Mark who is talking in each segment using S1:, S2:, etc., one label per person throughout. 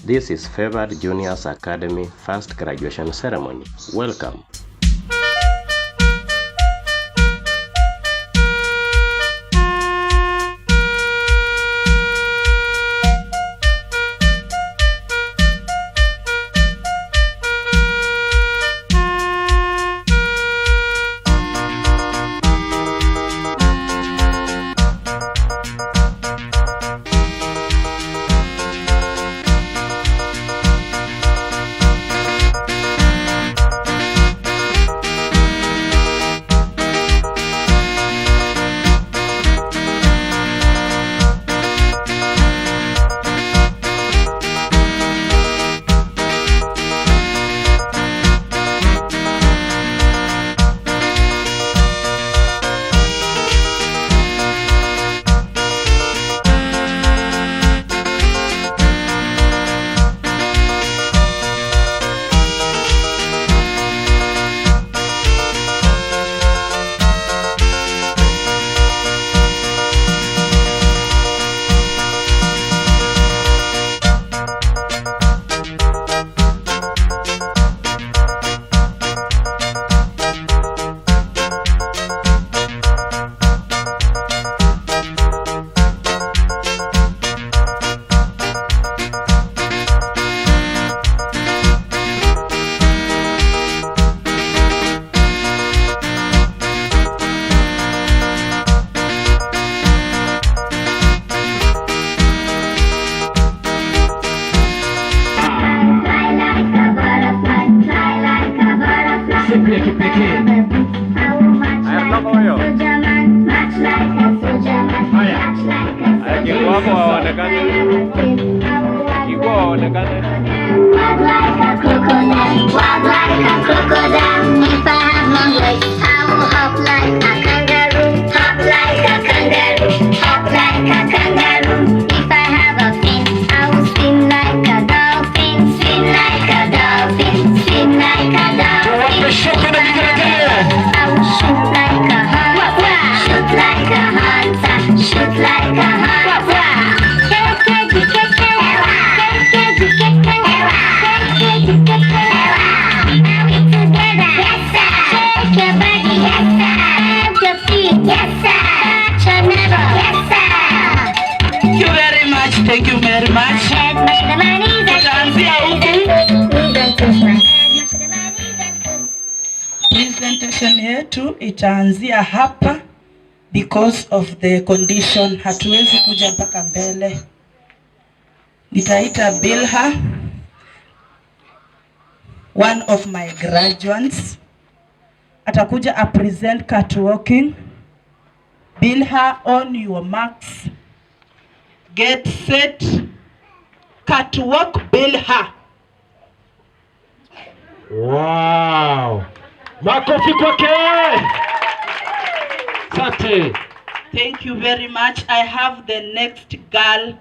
S1: This is Favored Juniors Academy first graduation ceremony. Welcome.
S2: Walk like a crocodile, walk like a crocodile. If I have long legs, I will hop like a kangaroo, hop like a kangaroo, hop like a kangaroo. If I have a fin, I will swim like a dolphin, swim like a dolphin, swim like a dolphin. I will shoot like a hunter, shoot like a hunter, shoot like a hunter.
S3: Thank you very much. Presentation yetu itaanzia hapa because of the condition, hatuwezi kuja mpaka mbele. Nitaita Bilha, one of my graduates, atakuja a present catwalking. Bilha, on your marks, get set, catwalk Bilha.
S4: Wow! Makofi kwake! Asante.
S3: Thank you very much. I have the next girl,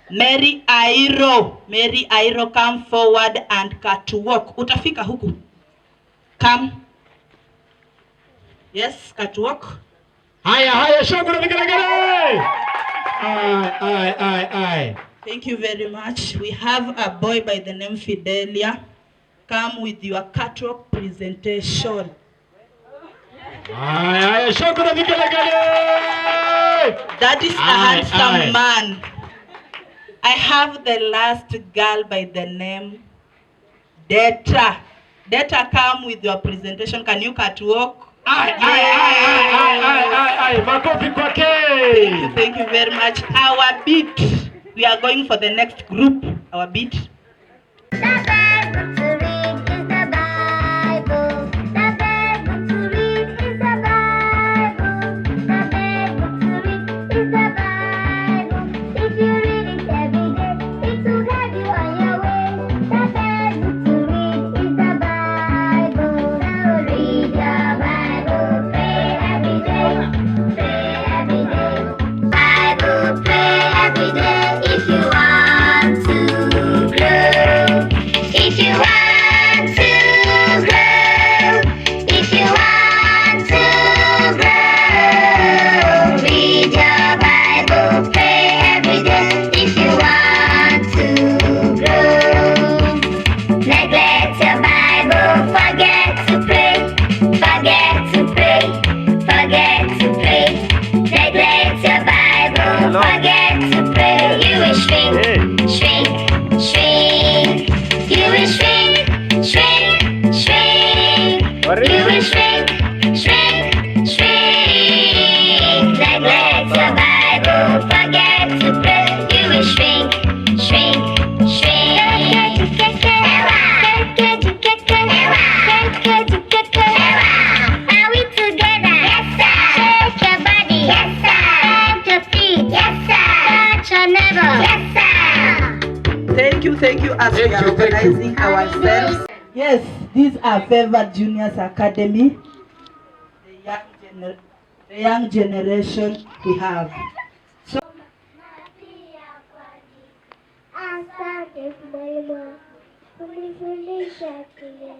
S3: Mary Airo. Mary Airo, come forward and catwalk. Utafika huku. Come. Yes, catwalk.
S4: Haya, shangwe na vigelegele! Aye.
S3: Thank you very much. We have a boy by the name Fidelia. Come with your catwalk presentation.
S4: Aye, shangwe na vigelegele!
S3: That is a handsome man. I have the last girl by the name Deta. Deta, come with your presentation. Can you catwalk?
S4: Aye. Makofi kwake!
S3: Thank you very much. Our beat. We are going for the next group. Our beat.
S2: Bible, pray every day if you want to grow.
S3: Thank you as we are organizing ourselves. Yes, these are Favored Juniors Academy, the young generation we have. So,
S2: asante mwalimu kunifundisha kile.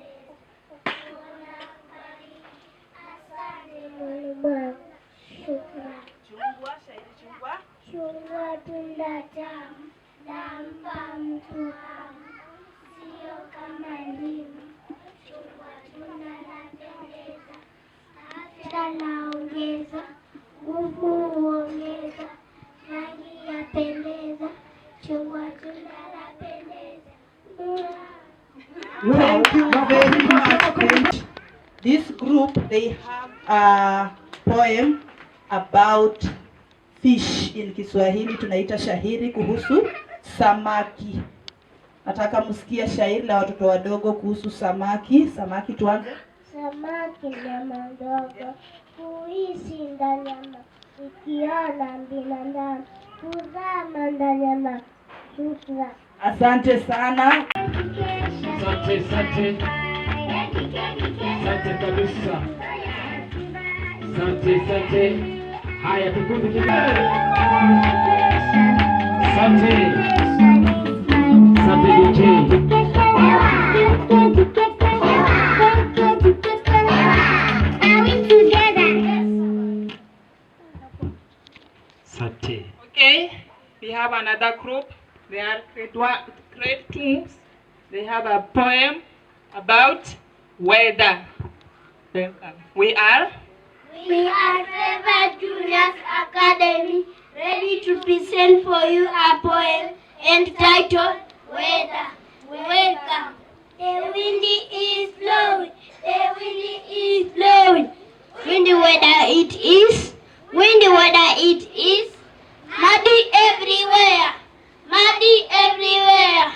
S2: Asante mwalimu, shukrani. Chungwa tunda tamu, nampa mtu hamu, sio kama ndimu. Chungwa tunda lapendeza, afya laongeza, nguvu huongeza, rangi yapendeza. Chungwa tunda lapendeza.
S3: thank you very much. This group, they have a poem about fish. In Kiswahili tunaita shahiri kuhusu samaki. Nataka msikie shairi la watoto wadogo kuhusu samaki. Samaki tuanze.
S2: Samaki nyama ndogo, huishi ndani ya maji, ikiona binadamu huzama ndani ya maji. Shukran.
S3: Asante sana.
S4: Asante, asante. Asante kabisa. Asante, asante. Haya, tukundi kidogo. Asante. Asante DJ. Asante.
S5: Okay, we have another group. They are grade 2. They have a poem about weather. We are
S2: Favored Juniors Academy, ready to present for you a poem entitled Weather. Welcome. The wind is blowing, the wind is blowing. Windy weather it is, windy weather it is. Muddy everywhere, muddy everywhere.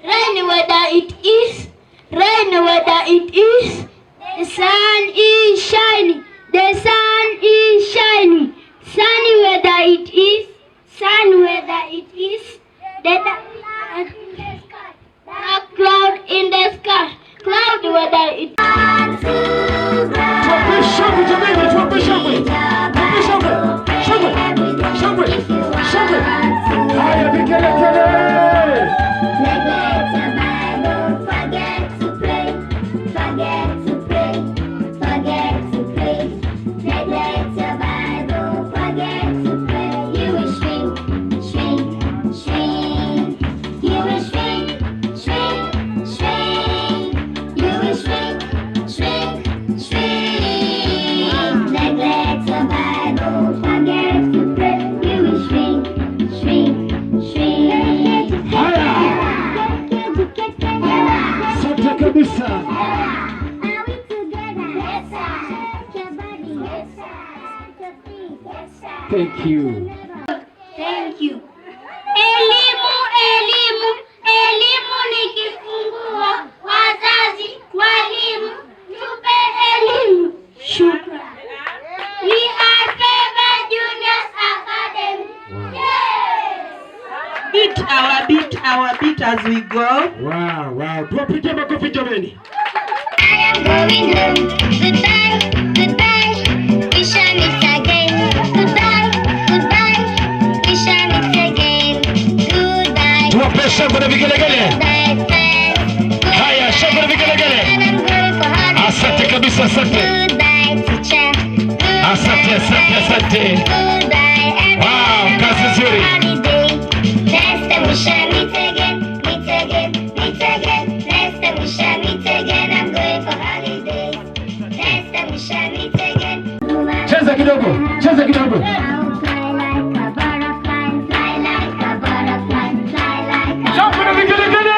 S2: Rainy weather it is, rainy weather it is. The sun is shining, the sun is shining. Sunny weather it is, sunny weather it is. The dark cloud in the sky, cloudy weather it is.
S4: Tuwape shangwe jamani, tuwape shangwe. Tuwape shangwe. Shangwe. Shangwe. Shangwe. Haya, vigelegele.
S2: Neglect your Bible, forget to pray, forget to pray, forget to pray. Neglect your Bible, forget to pray. You will shrink, shrink, shrink. You will shrink, shrink, shrink. You will shrink, shrink, shrink. Neglect your Bible, forget to pray. You will shrink, shrink, shrink.
S4: Haya. Asante kabisa.
S2: Are we together? Yes, sir. Shake your body. Yes, sir. Shake your feet. Yes, sir.
S4: Thank you.
S2: Thank you. Elimu, elimu, elimu ni kifunguo. Wazazi, walimu, tupe elimu. Shukran. We are Favored Juniors Academy.
S3: Beat our beat as we go.
S4: Wow, wow. Tuwapige makofi jamani.
S2: I am going home. Goodbye, goodbye. We shall meet again. Goodbye, goodbye. We shall meet again. Goodbye.
S4: Tuwape shangwe na vigelegele.
S2: Goodbye, friends.
S4: Haya, shangwe na vigelegele.
S2: And I'm going for holiday.
S4: Asante kabisa, asante.
S2: Goodbye, teacher.
S4: Asante, asante, asante.
S2: Goodbye, everyone.
S4: Wow, kazi nzuri.
S2: Holiday. Next time we shall meet again. Meet again, meet again. Next time we shall meet again. I'm going for holiday. Next time we shall meet again.
S4: Cheza kidogo, cheza kidogo.
S2: I'll fly like a butterfly, fly like a butterfly, fly like a
S4: Shangwe na vigelegele.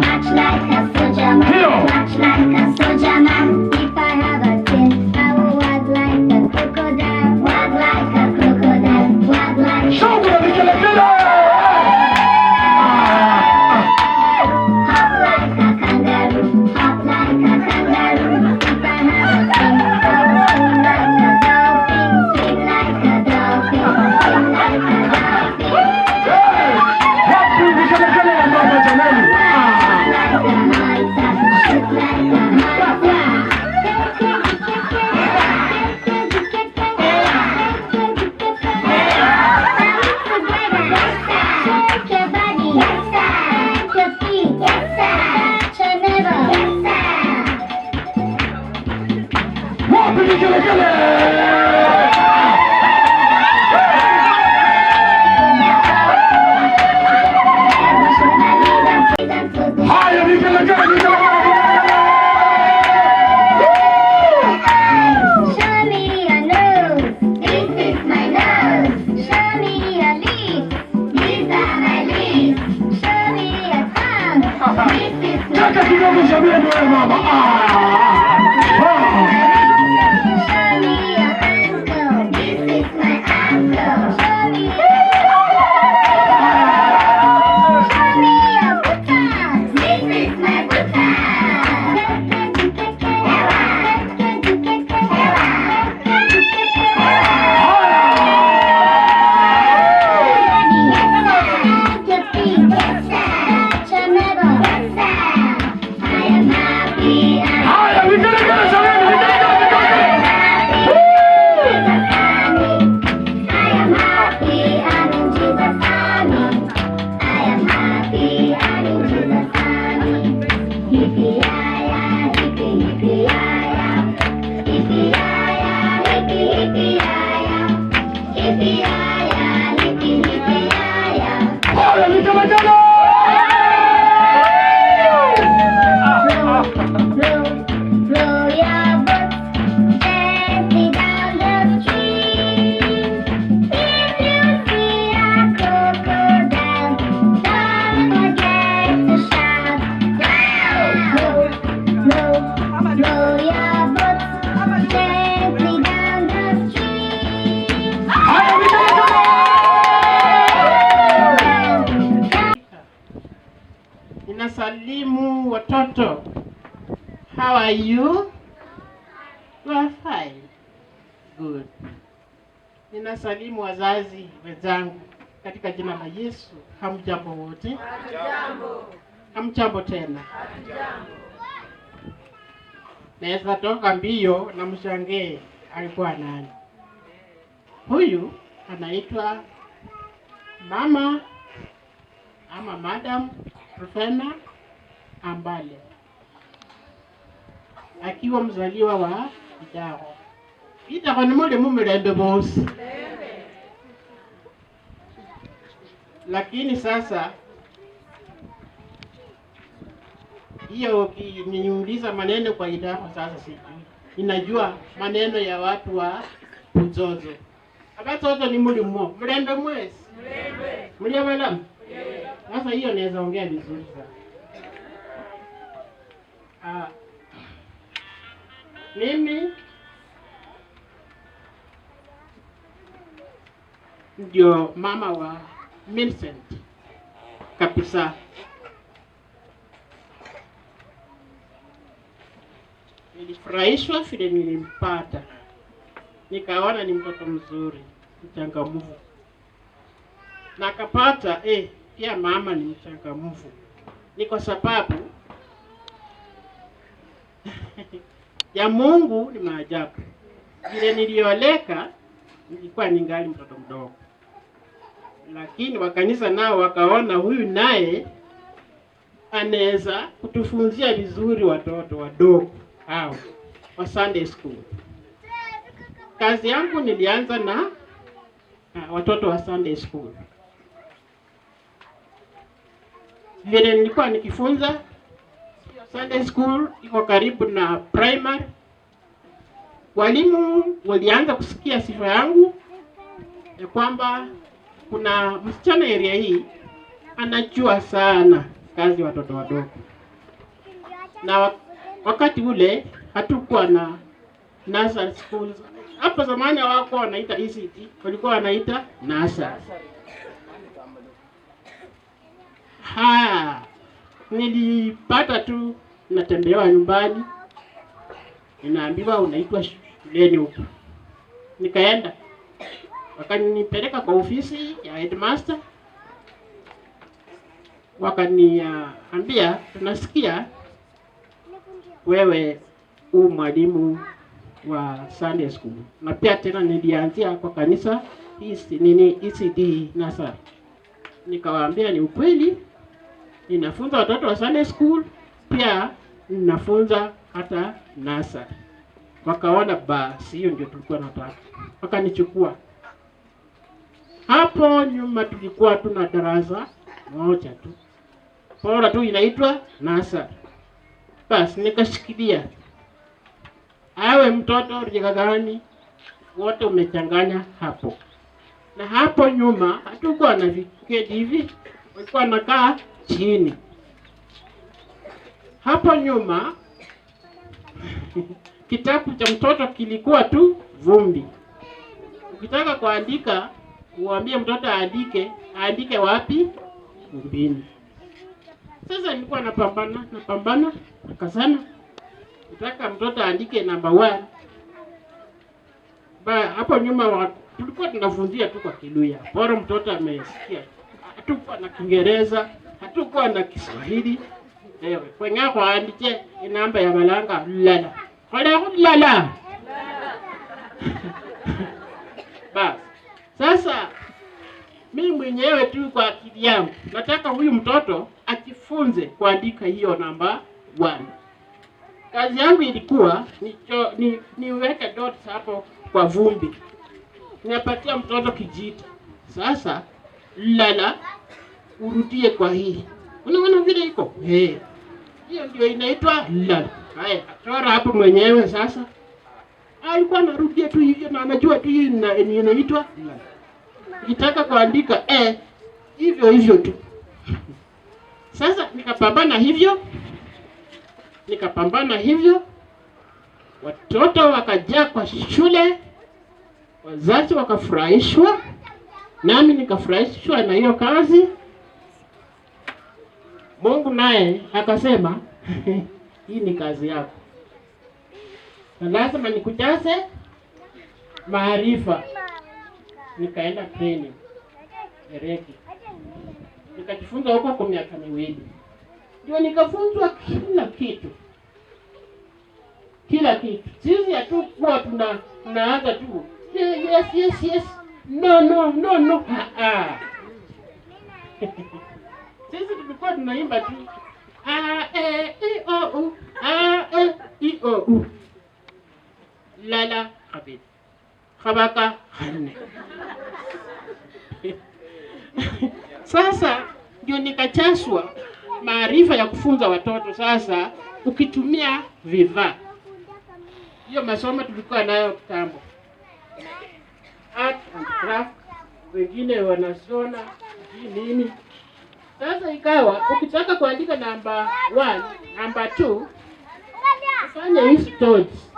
S2: much like a soldier man,
S4: Ndio.
S2: much like a soldier man. If I have a tail, I will wag like a crocodile, wag like a crocodile, wag like
S4: Shangwe na vigelegele.
S2: hop like a kangaroo, hop like a kangaroo. If I have a tail, I will
S4: Jamani wewe mama.
S6: Ninasalimu watoto. How are you? You are fine. Good. Ninasalimu wazazi wenzangu katika jina la Yesu. Hamjambo wote? Hamjambo. Hamjambo tena? Hamjambo. Naweza toka mbio na mshangae alikuwa nani? Huyu anaitwa mama ama Madam Rufena Ambale, akiwa mzaliwa wa Idaho. Idaho ni mule mumirembe bosi. Lakini sasa hiyo ukiniuliza maneno kwa Idaho sasa sijui. Ninajua maneno ya watu wa Buzozo. Abatoto ni muli mmo. Murembe mwezi. Murembe. Muli abala. Sasa hiyo naweza ongea vizuri sana. Mimi ndio mama wa Millicent kabisa. Nilifurahishwa vile nilimpata. Nikaona ni mtoto mzuri, mchangamfu. Na akapata pia mama ni mchangamfu. Ni kwa sababu ya Mungu ni maajabu. Vile nilioleka nilikuwa ningali mtoto mdogo. Lakini wakanisa nao wakaona huyu naye anaweza kutufunzia vizuri watoto wadogo hao wa Sunday school. Kazi yangu nilianza na watoto wa Sunday school. Vile nilikuwa nikifunza Sunday school iko karibu na primary. Walimu walianza kusikia sifa yangu ya kwamba kuna msichana area hii anajua sana kazi watoto wadogo. Na wakati ule hatukuwa na nursery schools. Hapo zamani hawako wanaita ECT, walikuwa wanaita nursery. Nilipata tu natembelewa nyumbani. Ninaambiwa unaitwa shuleni huko. Nikaenda. Wakanipeleka kwa ofisi ya headmaster. Wakaniambia tunasikia wewe mwalimu wa Sunday school. Na pia tena nilianzia kwa kanisa ECD Nasa. Nikawaambia ni ukweli. Ninafunza watoto wa Sunday school, pia ninafunza hata Nasa. Wakaona basi hiyo ndio tulikuwa tunataka. Wakanichukua. Hapo nyuma tulikuwa tuna darasa moja tu. Bora tu inaitwa Nasa. Basi nikashikilia. Awe mtoto rika gani wote umechanganya hapo. Na hapo nyuma hatukuwa na viketi hivi. Walikuwa nakaa chini. Hapo nyuma kitabu cha mtoto kilikuwa tu vumbi. Ukitaka kuandika, uambie mtoto aandike wapi? Vumbini. Sasa nilikuwa napambana, nakazana. Nataka mtoto aandike number 1. Hapo nyuma tulikuwa tunafunzia tu kwa Kiluya. Bora mtoto amesikia. Hatukuwa na Kiingereza, hatukuwa na Kiswahili. Kwenye kuandike namba ya malanga lala. Lala. Bas. Sasa mimi mwenyewe tu kwa akili yangu nataka huyu mtoto ajifunze kuandika hiyo namba 1. Kazi yangu ilikuwa niweke dots hapo kwa vumbi. Nipatia mtoto kijiti. Sasa lala urudie kwa hii. Unaona vile iko? Hiyo ndio inaitwa lala. Haya, chora hapo mwenyewe sasa. Alikuwa anarudia tu hivyo na anajua tu hii inaitwa lala. Nikitaka kuandika hivyo tu. Sasa nikapambana hivyo. Watoto wakajaa kwa shule, wazazi wakafurahishwa, nami nikafurahishwa na hiyo kazi. Mungu naye akasema hii ni kazi yako. Na lazima nikujaze maarifa. Nikaenda training Ereki. Nikajifunza huko kwa miaka 2. Ndio nikafunzwa kila kitu. Sisi hatukuwa tunaanza tu. Yes. No. Sisi tulikuwa tunaimba tu. I o u. Lala habib. Khabaka hanne. Sasa ndio nikachaswa maarifa ya kufunza watoto sasa ukitumia vifaa. Hiyo masomo tulikuwa nayo kitambo. Art and craft, wengine wanasona nini. Sasa ikawa ukitaka kuandika namba 1, namba 2, ufanye hizi dots.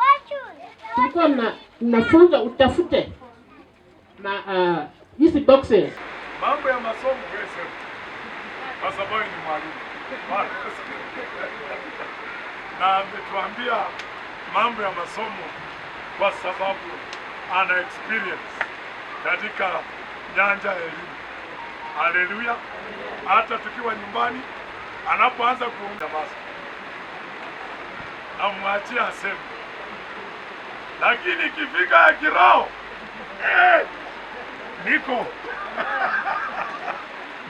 S6: Tulikuwa nafunza utafute na hizi boxes.
S4: Mambo ya masomo pesa. Kwa sababu ni mwalimu. Na ametuambia mambo ya masomo kwa sababu ana experience katika nyanja ya elimu. Haleluya. Hata tukiwa nyumbani anapoanza kuongea basi amwachie aseme. Lakini ikifika ya kiroho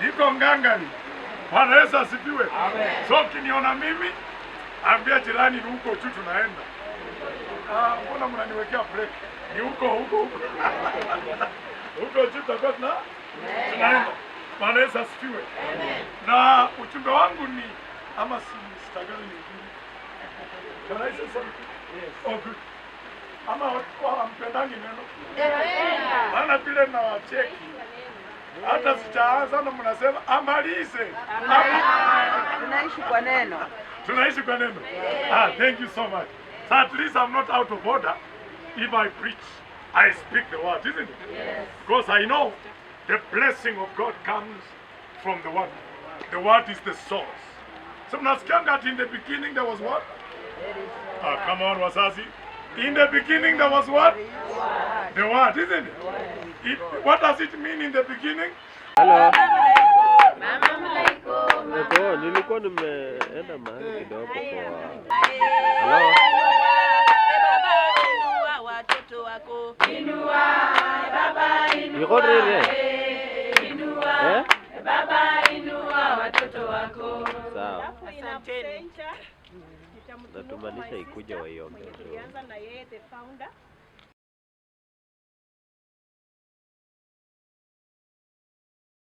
S4: niko ngangani. Bwana Yesu asifiwe. So kiniona mimi ambia jirani huko tu tunaenda. Mbona mnaniwekea break? Ni huko. Huko tu tutakwenda tunaenda. Bwana Yesu asifiwe. Na ujumbe wangu ni ama sitagali nyingine. Can I say something? Yes. Oh good. Ama wampendangi neno. Maana vile na wacheki. Hata sijaanza na mnasema amalize.
S7: Tunaishi kwa neno.
S4: Thank you so much. So at least I'm not out of order. If I preach, I speak the word, isn't it? Yes. Because I know the blessing of God comes from the word. The word is the source. So mnasikianga in the beginning there was what? Come on, wazazi. In the beginning there was what? The word, isn't it? What does it mean in the beginning?
S1: Hello. Nilikuwa nimeenda mahali kidogo kwa. Hello. Inua watoto wako. Inua baba inua. Inua baba inua watoto wako. Sawa. Asanteni. Natumanisha ikuja waiombe. Tulianza na yeye the founder.